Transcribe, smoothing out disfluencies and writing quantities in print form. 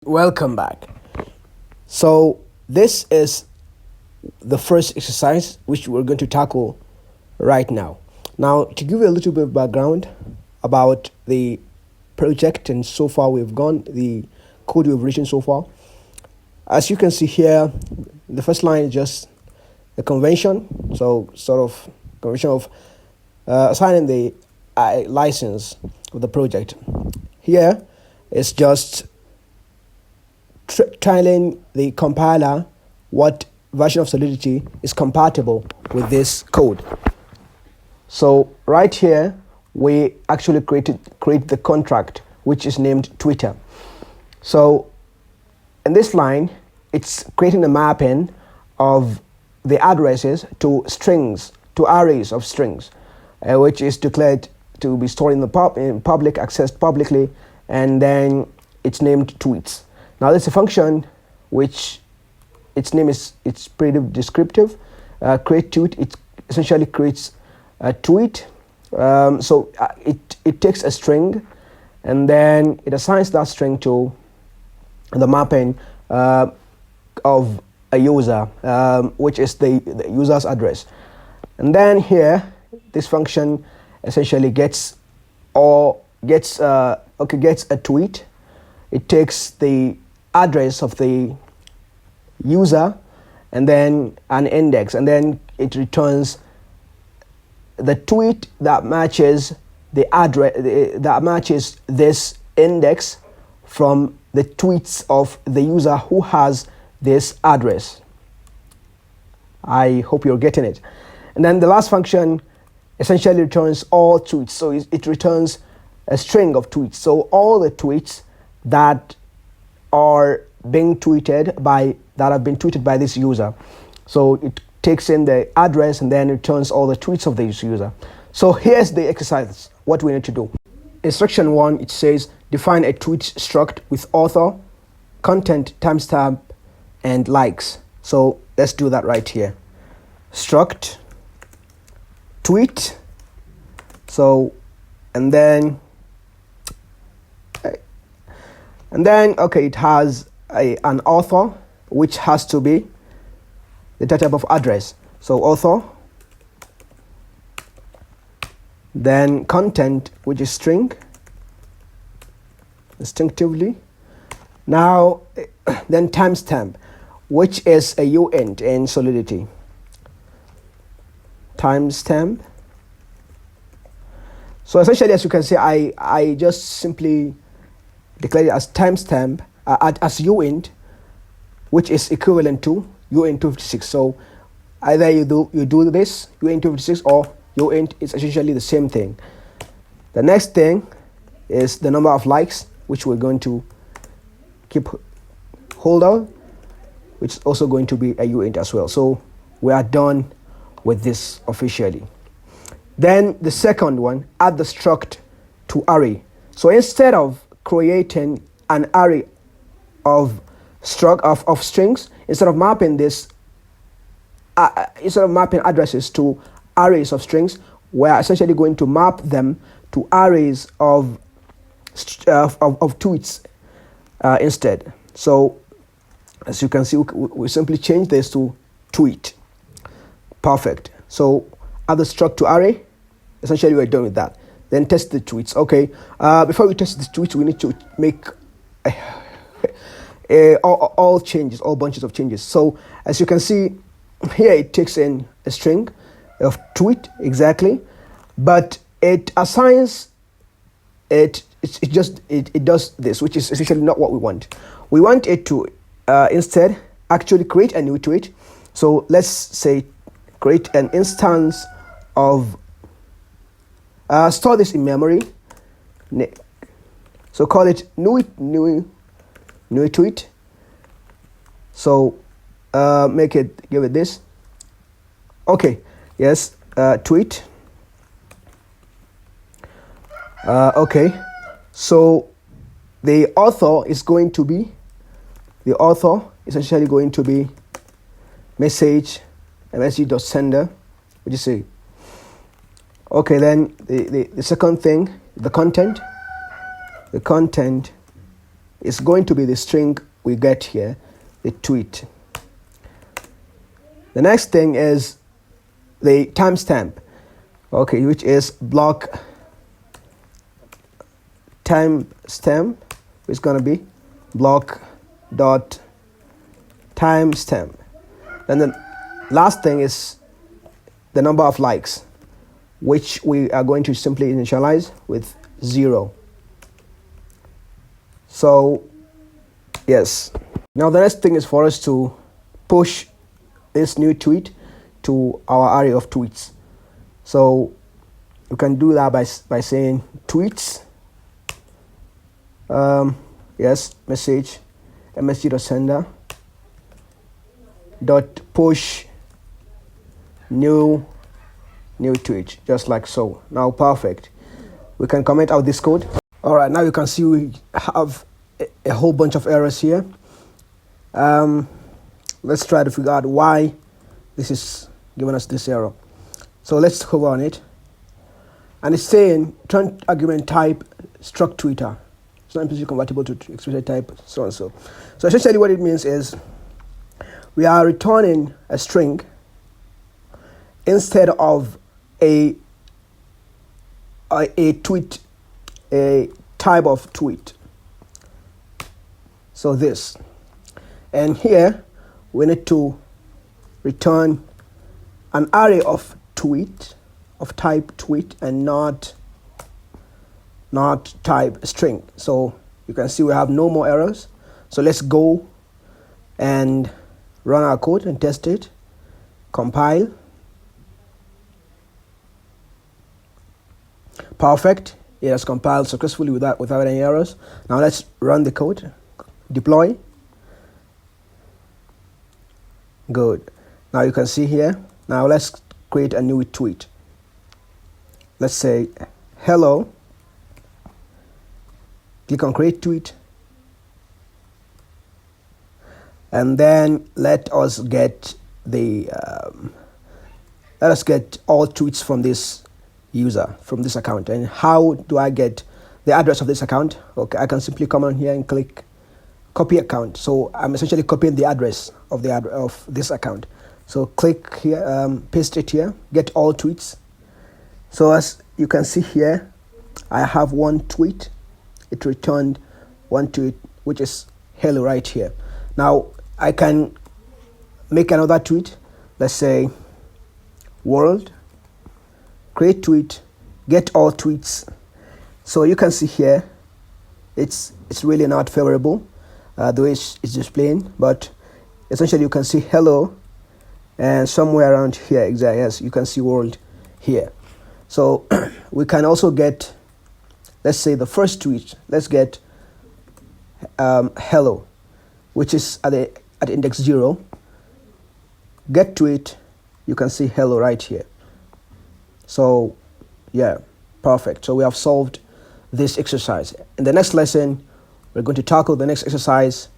Welcome back. So this is the first exercise which we're going to tackle right now. Now, to give you a little bit of background about the project and so far we've gone, the code we've written so far. As you can see here, the first line is just a convention, so sort of convention of assigning the license of the project. Here, it's just telling the compiler what version of Solidity is compatible with this code. So right here, we actually create the contract, which is named Twitter. So in this line, it's creating a mapping of the addresses to strings, to arrays of strings, which is declared to be stored in the in public, accessed publicly, and then it's named tweets. Now there's a function which its name is, it's pretty descriptive. Create tweet, it essentially creates a tweet. It takes a string and then it assigns that string to the mapping of a user, which is the user's address. And then here, this function essentially gets a tweet. It takes the address of the user and then an index, and then it returns the tweet that matches the address that matches this index from the tweets of the user who has this address. I hope you're getting it. And then the last function essentially returns all tweets. So it returns a string of tweets. So all the tweets that are being tweeted that have been tweeted by this user. So it takes in the address and then returns all the tweets of this user. So here's the exercise, what we need to do. Instruction 1, it says define a tweet struct with author, content, timestamp, and likes. So let's do that right here. Struct tweet. So and then okay, it has an author, which has to be the type of address. So author, then content, which is string, distinctively. Now, then timestamp, which is a uint in Solidity. Timestamp. So essentially, as you can see, I just simply declare it as timestamp as uint, which is equivalent to uint 256. So either you do this uint 256 or uint is essentially the same thing. The next thing is the number of likes, which we're going to keep hold of, which is also going to be a uint as well. So we are done with this officially. Then the second one, add the struct to array. So instead of creating an array of strings, instead of mapping addresses to arrays of strings, we're essentially going to map them to arrays of tweets instead. So as you can see, we simply change this to tweet. Perfect. So add the struct to array. Essentially, we're done with that. Then test the tweets. Okay. Before we test the tweets, we need to make all changes, all bunches of changes. So as you can see here, it takes in a string of tweet exactly, but it assigns it does this, which is essentially not what we want. We want it to instead actually create a new tweet. So let's say create an instance of store this in memory. So call it new tweet. So give it this. Okay, yes, tweet. Okay, so the author is essentially going to be message.sender, which is a. Okay, then the second thing, the content is going to be the string we get here, the tweet. The next thing is the timestamp, okay, which is block timestamp. It's going to be block dot timestamp. Then the last thing is the number of likes, which we are going to simply initialize with 0. So yes, now the next thing is for us to push this new tweet to our array of tweets. So you can do that by saying tweets, yes, message msg.sender dot push new tweet, just like so. Now perfect. We can comment out this code. All right, now you can see we have a whole bunch of errors here. Let's try to figure out why this is giving us this error. So let's hover on it, and it's saying return argument type struct Twitter. It's not implicitly convertible to explicit type so and so. So essentially what it means is we are returning a string instead of a tweet, a type of tweet. So this, and here we need to return an array of tweet, of type tweet, and not type string. So you can see we have no more errors. So let's go and run our code and test it. Compile. Perfect. It has compiled successfully without any errors. Now let's run the code. Deploy. Good. Now you can see here. Now let's create a new tweet. Let's say hello. Click on create tweet. And then let us get all tweets from this user, from this account. And how do I get the address of this account? Okay, I can simply come on here and click copy account. So I'm essentially copying the address of this account. So click here, paste it here, get all tweets. So as you can see here, I have one tweet. It returned one tweet, which is hello right here. Now I can make another tweet. Let's say world, create tweet, get all tweets. So you can see here, it's really not favorable the way it's displaying, but essentially you can see hello, and somewhere around here, exactly, yes, you can see world here. So we can also get, let's say the first tweet, let's get hello, which is at index 0. Get tweet, you can see hello right here. So yeah, perfect. So we have solved this exercise. In the next lesson, we're going to tackle the next exercise